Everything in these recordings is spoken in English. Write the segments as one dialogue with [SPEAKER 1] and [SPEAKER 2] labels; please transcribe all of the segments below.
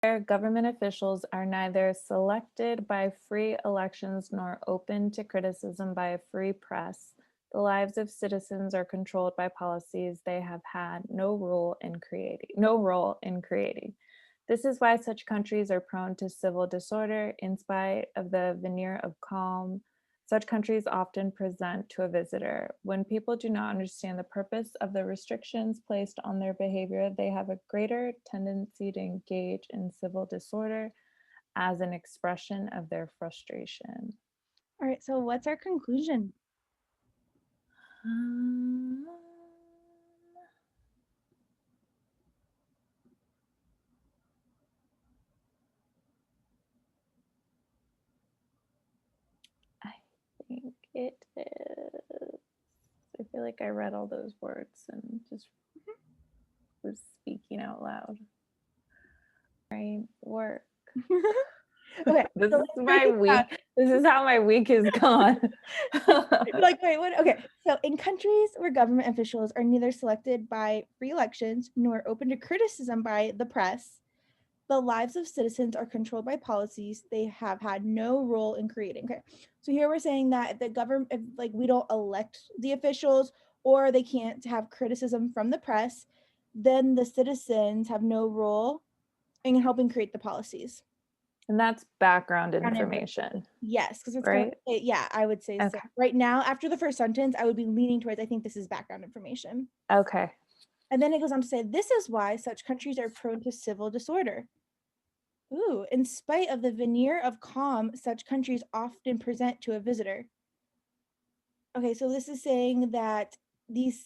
[SPEAKER 1] Government officials are neither selected by free elections nor open to criticism by a free press. The lives of citizens are controlled by policies they have had no role in creating. This is why such countries are prone to civil disorder in spite of the veneer of calm such countries often present to a visitor. When people do not understand the purpose of the restrictions placed on their behavior, they have a greater tendency to engage in civil disorder as an expression of their frustration.
[SPEAKER 2] All right, so what's our conclusion?
[SPEAKER 1] Um, I think it is. I feel like I read all those words and just was speaking out loud. Right, work.
[SPEAKER 2] Okay,
[SPEAKER 1] This
[SPEAKER 2] so
[SPEAKER 1] is
[SPEAKER 2] let's break
[SPEAKER 1] my
[SPEAKER 2] it down.
[SPEAKER 1] week. This is how my week is gone.
[SPEAKER 2] Like, wait, what? Okay, so in countries where government officials are neither selected by free elections nor open to criticism by the press, the lives of citizens are controlled by policies they have had no role in creating. Okay, so here we're saying that the government, if, like, we don't elect the officials or they can't have criticism from the press, then the citizens have no role in helping create the policies.
[SPEAKER 1] And that's background
[SPEAKER 2] Background
[SPEAKER 1] information,
[SPEAKER 2] Yes, because it's gonna,
[SPEAKER 1] right?
[SPEAKER 2] yeah, I would say so.
[SPEAKER 1] Okay.
[SPEAKER 2] Right now, after the first sentence, I would be leaning towards I think this is background information.
[SPEAKER 1] Okay.
[SPEAKER 2] And then it goes on to say, this is why such countries are prone to civil disorder. Ooh, in spite of the veneer of calm such countries often present to a visitor. Okay, so this is saying that these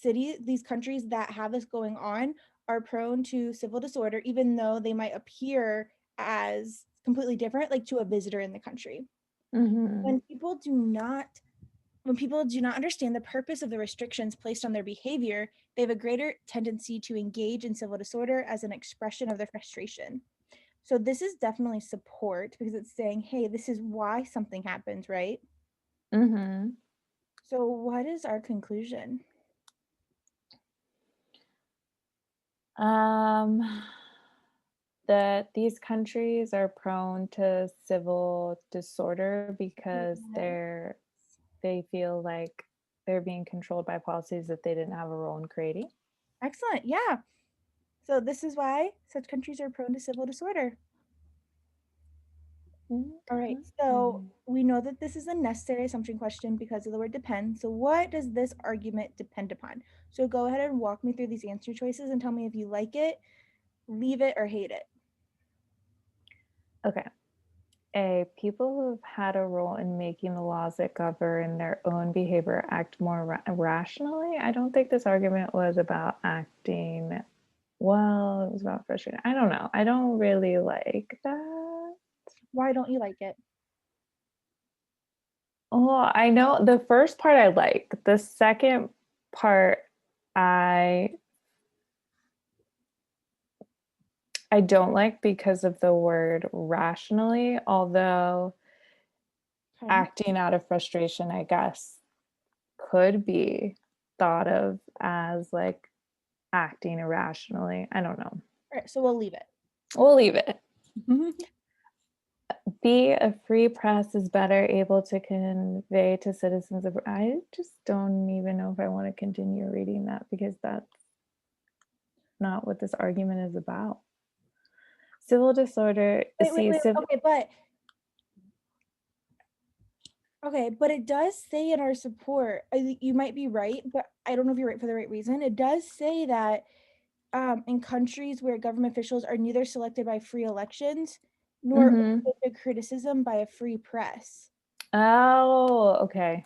[SPEAKER 2] countries that have this going on are prone to civil disorder, even though they might appear as completely different, like to a visitor in the country.
[SPEAKER 1] Mm-hmm.
[SPEAKER 2] When people do not when people do not understand the purpose of the restrictions placed on their behavior, they have a greater tendency to engage in civil disorder as an expression of their frustration. So this is definitely support because it's saying, hey, this is why something happens, right?
[SPEAKER 1] Mm-hmm.
[SPEAKER 2] So what is our conclusion?
[SPEAKER 1] Um, that these countries are prone to civil disorder because
[SPEAKER 2] Yes.
[SPEAKER 1] they feel like they're being controlled by policies that they didn't have a role in creating.
[SPEAKER 2] Excellent. Yeah. So this is why such countries are prone to civil disorder. All right. So
[SPEAKER 1] Mhm.
[SPEAKER 2] we know that this is a necessary assumption question because of the word depend. So what does this argument depend upon? So go ahead and walk me through these answer choices and tell me if you like it, leave it, or hate it.
[SPEAKER 1] Okay. A, people who've had a role in making the laws that govern their own behavior act more rationally. I don't think this argument was about acting well, it was about frustration. I don't know. I don't really like that.
[SPEAKER 2] Why don't you like it?
[SPEAKER 1] Oh, I know the first part I like. The second part I I don't like because of the word rationally, although
[SPEAKER 2] Okay.
[SPEAKER 1] acting out of frustration, I guess, could be thought of as like acting irrationally. I don't know.
[SPEAKER 2] All right. So we'll leave it.
[SPEAKER 1] We'll leave it. B, a free press is better able to convey to citizens of. I just don't even know if I want to continue reading that because that's not what this argument is about. Civil disorder,
[SPEAKER 2] Wait, wait,
[SPEAKER 1] see,
[SPEAKER 2] wait. Okay, but it does say in our support, you might be right, but I don't know if you're right for the right reason. It does say that in countries where government officials are neither selected by free elections nor
[SPEAKER 1] mm-hmm.
[SPEAKER 2] open to criticism by a free press.
[SPEAKER 1] Oh, okay.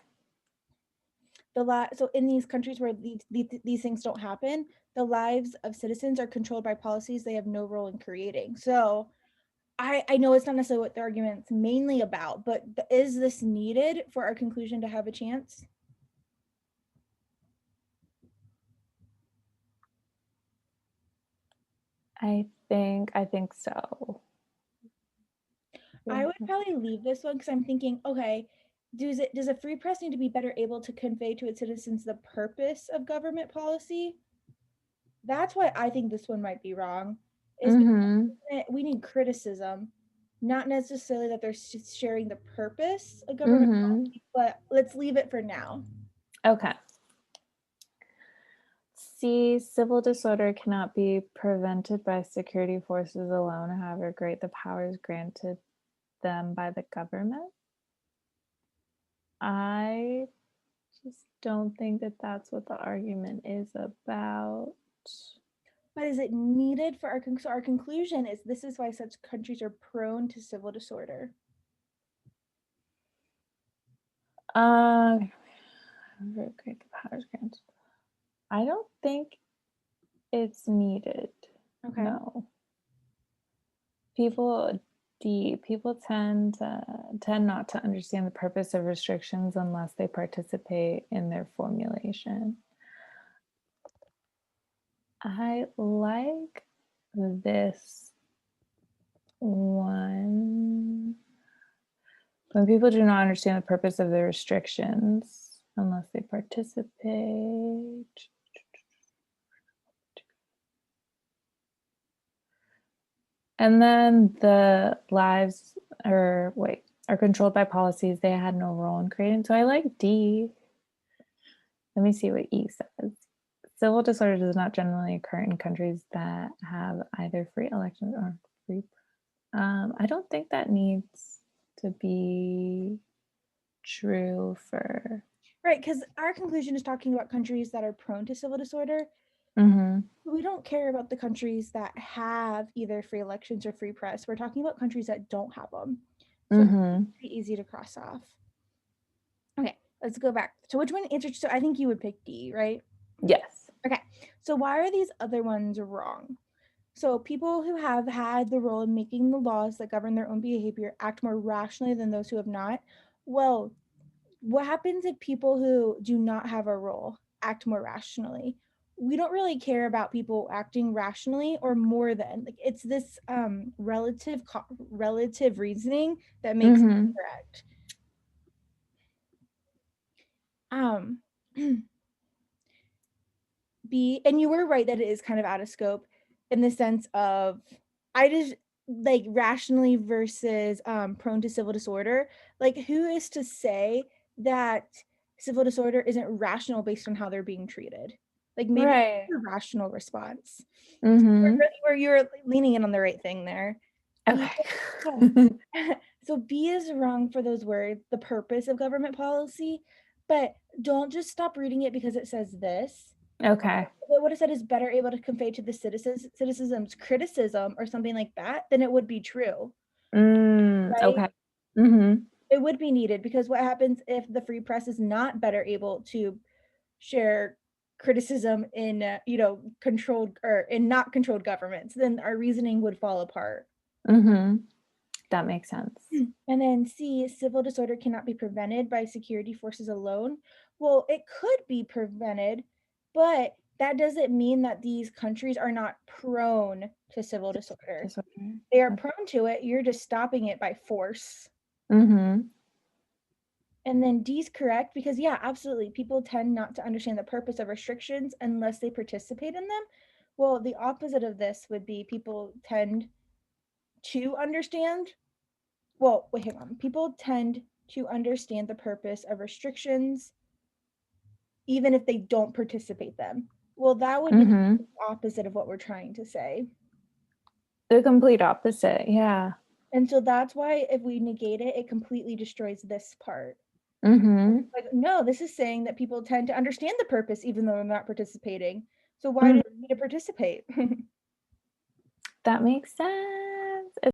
[SPEAKER 2] So in these countries where these things don't happen, the lives of citizens are controlled by policies they have no role in creating. So I know it's not necessarily what the argument's mainly about, but is this needed for our conclusion to have a chance?
[SPEAKER 1] I think so.
[SPEAKER 2] I would probably leave this one because I'm thinking, okay, does a free press need to be better able to convey to its citizens the purpose of government policy? That's why I think this one might be wrong. is
[SPEAKER 1] Mm-hmm.
[SPEAKER 2] we need criticism, not necessarily that they're sharing the purpose of government
[SPEAKER 1] Mm-hmm.
[SPEAKER 2] policy, but let's leave it for now.
[SPEAKER 1] Okay. C, civil disorder cannot be prevented by security forces alone, however great the powers granted them by the government. I just don't think that that's what the argument is about.
[SPEAKER 2] But is it needed for so our conclusion is this is why such countries are prone to civil disorder.
[SPEAKER 1] However great the powers granted. I don't think it's needed.
[SPEAKER 2] Okay.
[SPEAKER 1] No. People tend not to understand the purpose of restrictions unless they participate in their formulation. I like this one. When people do not understand the purpose of the restrictions unless they participate. And then the lives are controlled by policies they had no role in creating. So I like D. Let me see what E says. Civil disorder does not generally occur in countries that have either free elections or free. I don't think that needs to be true for.
[SPEAKER 2] Right, because our conclusion is talking about countries that are prone to civil disorder.
[SPEAKER 1] Mm-hmm.
[SPEAKER 2] We don't care about the countries that have either free elections or free press. We're talking about countries that don't have them. So
[SPEAKER 1] Mm-hmm.
[SPEAKER 2] it's pretty easy to cross off. Okay, let's go back. So which one answered? So I think you would pick D, right?
[SPEAKER 1] Yes.
[SPEAKER 2] Okay, so why are these other ones wrong? So people who have had the role in making the laws that govern their own behavior act more rationally than those who have not. Well, what happens if people who do not have a role act more rationally? We don't really care about people acting rationally or more than. Like it's this relative reasoning that makes it
[SPEAKER 1] Mm-hmm.
[SPEAKER 2] correct. Um B, and you were right that it is kind of out of scope in the sense of I just like rationally versus prone to civil disorder. Like who is to say that civil disorder isn't rational based on how they're being treated? Like maybe
[SPEAKER 1] Right.
[SPEAKER 2] it's a rational response.
[SPEAKER 1] Mm-hmm.
[SPEAKER 2] Where you're leaning in on the right thing there. B,
[SPEAKER 1] Okay.
[SPEAKER 2] so B is wrong for those words, the purpose of government policy, but don't just stop reading it because it says this.
[SPEAKER 1] Okay.
[SPEAKER 2] It would have said is better able to convey to the citizens criticism or something like that, then it would be true, right?
[SPEAKER 1] Okay. Mm-hmm.
[SPEAKER 2] It would be needed because what happens if the free press is not better able to share criticism in controlled or in not controlled governments? Then our reasoning would fall apart.
[SPEAKER 1] Mm-hmm. That makes sense.
[SPEAKER 2] And then C, civil disorder cannot be prevented by security forces alone. Well, it could be prevented, but that doesn't mean that these countries are not prone to civil disorder.
[SPEAKER 1] Disorder.
[SPEAKER 2] They are prone to it. You're just stopping it by force.
[SPEAKER 1] Mm-hmm.
[SPEAKER 2] And then D's correct because, yeah, absolutely. People tend not to understand the purpose of restrictions unless they participate in them. Well, the opposite of this would be people tend to understand. Well, wait, hang on. People tend to understand the purpose of restrictions even if they don't participate them. Well, that would be
[SPEAKER 1] Mm-hmm.
[SPEAKER 2] the opposite of what we're trying to say.
[SPEAKER 1] The complete opposite. Yeah.
[SPEAKER 2] And so that's why if we negate it, it completely destroys this part.
[SPEAKER 1] Mm-hmm.
[SPEAKER 2] Like, no, this is saying that people tend to understand the purpose even though they're not participating. So why do
[SPEAKER 1] Mm-hmm.
[SPEAKER 2] they need to participate?
[SPEAKER 1] That makes sense.